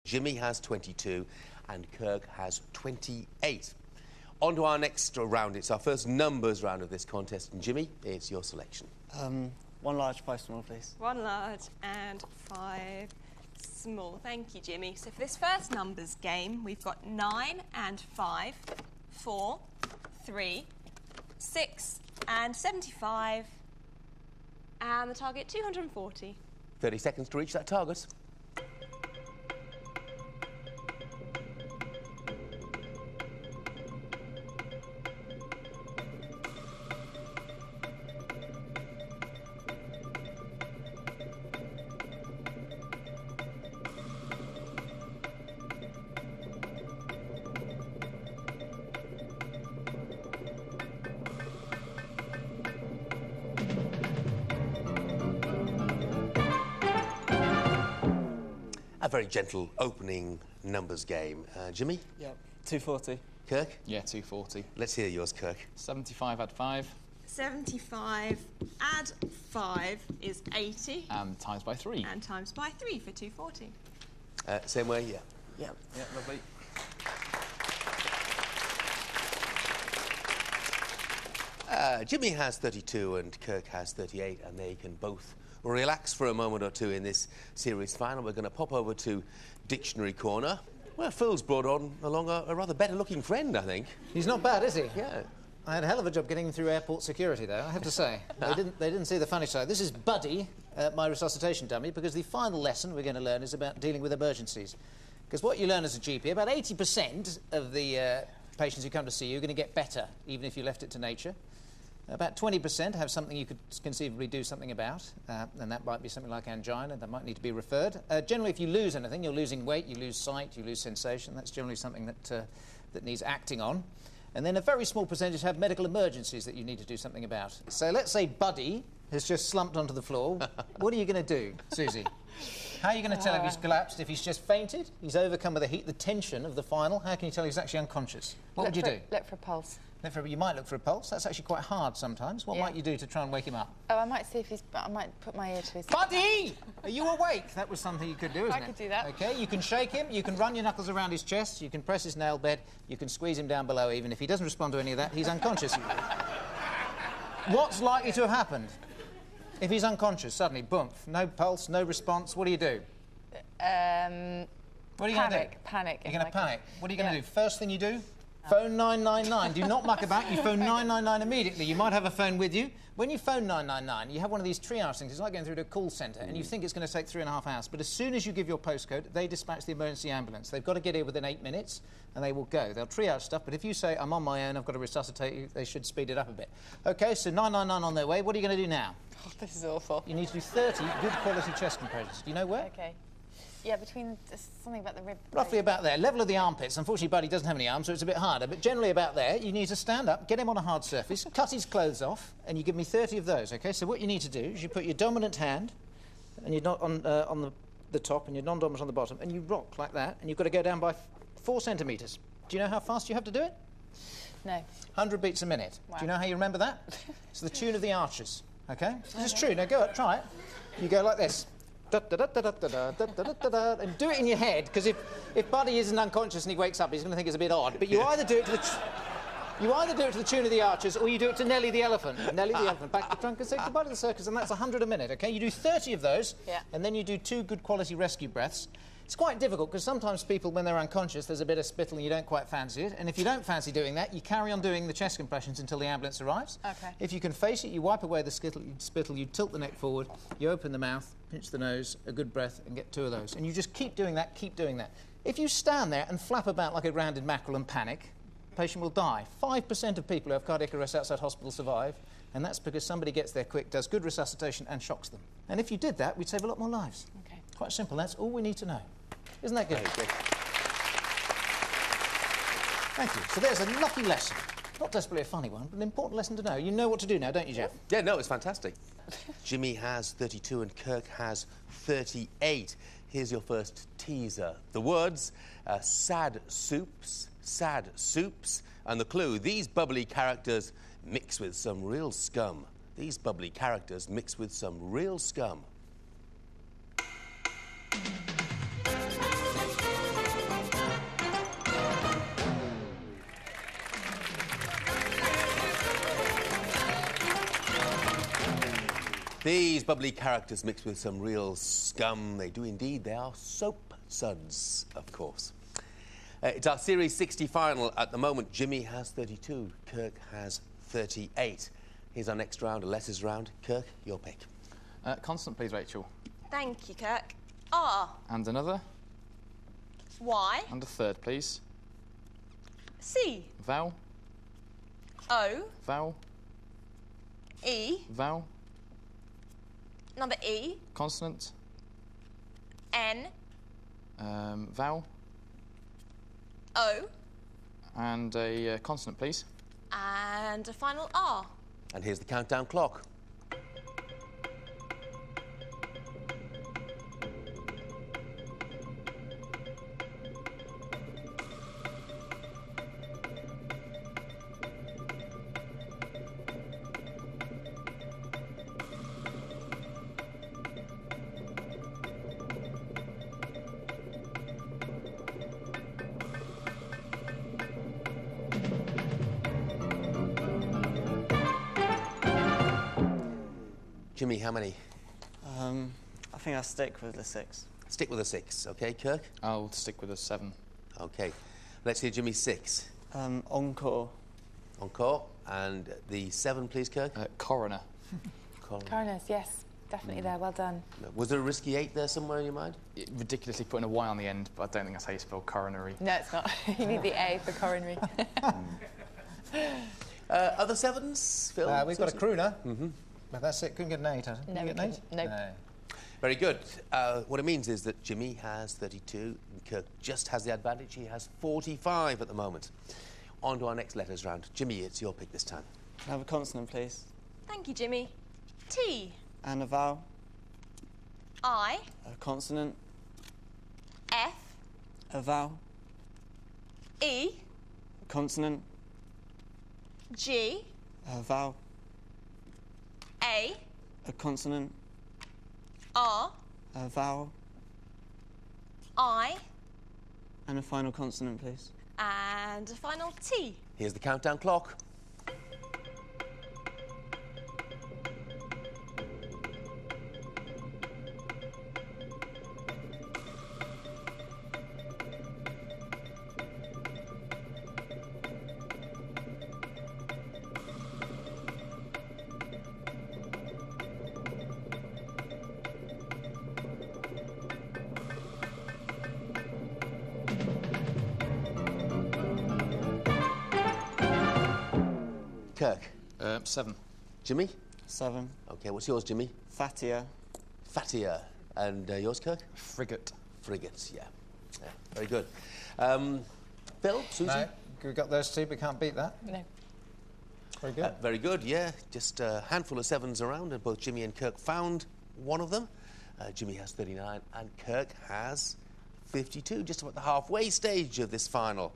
Jimmy has 22 and Kirk has 28. On to our next round. It's our first numbers round of this contest. And Jimmy, it's your selection. 1 large, 5 small, please. 1 large and 5 small. Thank you, Jimmy. So for this first numbers game, we've got 9 and 5, 4, 3, 6 and 75, and the target 240. 30 seconds to reach that target. A very gentle opening numbers game. Jimmy? Yep. 240. Kirk? Yeah, 240. Let's hear yours, Kirk. 75 add 5. 75 add 5 is 80. And times by 3. And times by 3 for 240. Same way, yeah. Yep. Yeah, lovely. Jimmy has 32 and Kirk has 38, and they can both relax for a moment or two in this series final. We're going to pop over to Dictionary Corner, where Phil's brought along a rather better-looking friend, I think. He's not bad, is he? Yeah. I had a hell of a job getting him through airport security, though, I have to say. They didn't see the funny side. This is Buddy, my resuscitation dummy, because the final lesson we're going to learn is about dealing with emergencies. Because what you learn as a GP, about 80% of the patients who come to see you are going to get better, even if you left it to nature. About 20% have something you could conceivably do something about, and that might be something like angina. That might need to be referred. Generally, if you lose anything, you're losing weight, you lose sight, you lose sensation. That's generally something that needs acting on. And then a very small percentage have medical emergencies that you need to do something about. So let's say Buddy has just slumped onto the floor. What are you going to do, Susie? How are you going to tell if he's collapsed, if he's just fainted, he's overcome with the heat, the tension of the final? How can you tell he's actually unconscious? What would you do? Look for a pulse. You might look for a pulse. That's actually quite hard sometimes. What might you do to try and wake him up? Oh, I might see if he's... I might put my ear to his... Buddy! Are you awake? That was something you could do, isn't it? I could do that. OK, you can shake him, you can run your knuckles around his chest, you can press his nail bed, you can squeeze him down below. Even if he doesn't respond to any of that, he's unconscious. What's likely to have happened? If he's unconscious, suddenly, boom, no pulse, no response, what do you do? What are you going to do? Panic. You're going to panic. What are you going to do? First thing you do? Phone 999. Do not muck about. You phone 999 immediately. You might have a phone with you. When you phone 999, you have one of these triage things. It's like going through to a call centre, and you think it's going to take 3.5 hours. But as soon as you give your postcode, they dispatch the emergency ambulance. They've got to get here within 8 minutes, and they will go. They'll triage stuff, but if you say, I'm on my own, I've got to resuscitate you, they should speed it up a bit. OK, so 999 on their way. What are you going to do now? Oh, this is awful. You need to do 30 good quality chest compressions. Do you know where? OK. Yeah, between something about the rib. Roughly about there, level of the armpits. Unfortunately, Buddy doesn't have any arms, so it's a bit harder, but generally about there. You need to stand up, get him on a hard surface, cut his clothes off, and you give me 30 of those, OK? So what you need to do is you put your dominant hand, and you're not on the top, and your non-dominant on the bottom, and you rock like that, and you've got to go down by 4 centimetres. Do you know how fast you have to do it? No. 100 beats a minute. Wow. Do you know how you remember that? It's the tune of the Archers, OK? This is true. Now go, try it. You go like this. And do it in your head, because if Buddy isn't unconscious and he wakes up, he's going to think it's a bit odd. But you either do it to the tune of the Archers, or you do it to Nellie the elephant. Nellie the elephant, back the trunk and say goodbye to the circus, and that's 100 a minute. OK, you do 30 of those, and then you do 2 good quality rescue breaths. It's quite difficult because sometimes people, when they're unconscious, there's a bit of spittle and you don't quite fancy it. And if you don't fancy doing that, you carry on doing the chest compressions until the ambulance arrives. OK. If you can face it, you wipe away the spittle, you tilt the neck forward, you open the mouth, pinch the nose, a good breath, and get 2 of those. And you just keep doing that, keep doing that. If you stand there and flap about like a rounded mackerel and panic, the patient will die. 5% of people who have cardiac arrest outside hospital survive, and that's because somebody gets there quick, does good resuscitation, and shocks them. And if you did that, we'd save a lot more lives. OK. Quite simple. That's all we need to know. Isn't that good? Good. Thank you. So there's a lucky lesson. Not desperately a funny one, but an important lesson to know. You know what to do now, don't you, Jeff? Yeah, no, it's fantastic. Jimmy has 32 and Kirk has 38. Here's your first teaser. The words, sad soups, and the clue, these bubbly characters mix with some real scum. These bubbly characters mix with some real scum. These bubbly characters mixed with some real scum. They do indeed. They are soap suds, of course. It's our Series 60 final. At the moment, Jimmy has 32. Kirk has 38. Here's our next round, a letters round. Kirk, your pick. Consonant, please, Rachel. Thank you, Kirk. R. And another. Y. And a third, please. C. Vowel. O. Vowel. E. Vowel. Another E. Consonant. N. Vowel. O. And a consonant, please. And a final R. And here's the countdown clock. Jimmy, how many? I think I'll stick with the 6. Stick with a 6, OK, Kirk? I'll stick with a 7. OK. Let's hear Jimmy's 6. Encore. Encore. And the 7, please, Kirk? Coroner. Coroners, yes. Definitely there. Well done. Was there a risky 8 there somewhere in your mind? Ridiculously putting a Y on the end, but I don't think that's how you spell coronary. No, it's not. You need the A for coronary. Other 7s, Phil? We've got a Susan? crooner. But that's it. Couldn't get an 8, has it? No, Couldn't we get an 8? couldn't. Nope. No. Very good. What it means is that Jimmy has 32 and Kirk just has the advantage. He has 45 at the moment. On to our next letters round. Jimmy, it's your pick this time. Can I have a consonant, please? Thank you, Jimmy. T. And a vowel. I. A consonant. F. A vowel. E. A consonant. G. A vowel. A. A consonant. R. A vowel. I. And a final consonant, please. And a final T. Here's the countdown clock. Kirk. 7. Jimmy? 7. OK, what's yours, Jimmy? Fatia. Fatia. And yours, Kirk? Frigate. Frigates, yeah. Very good. Phil, Susie? No. We've got those 2, but can't beat that. No. Very good. Very good, yeah. Just a handful of 7s around, and both Jimmy and Kirk found one of them. Jimmy has 39, and Kirk has 52, just about the halfway stage of this final.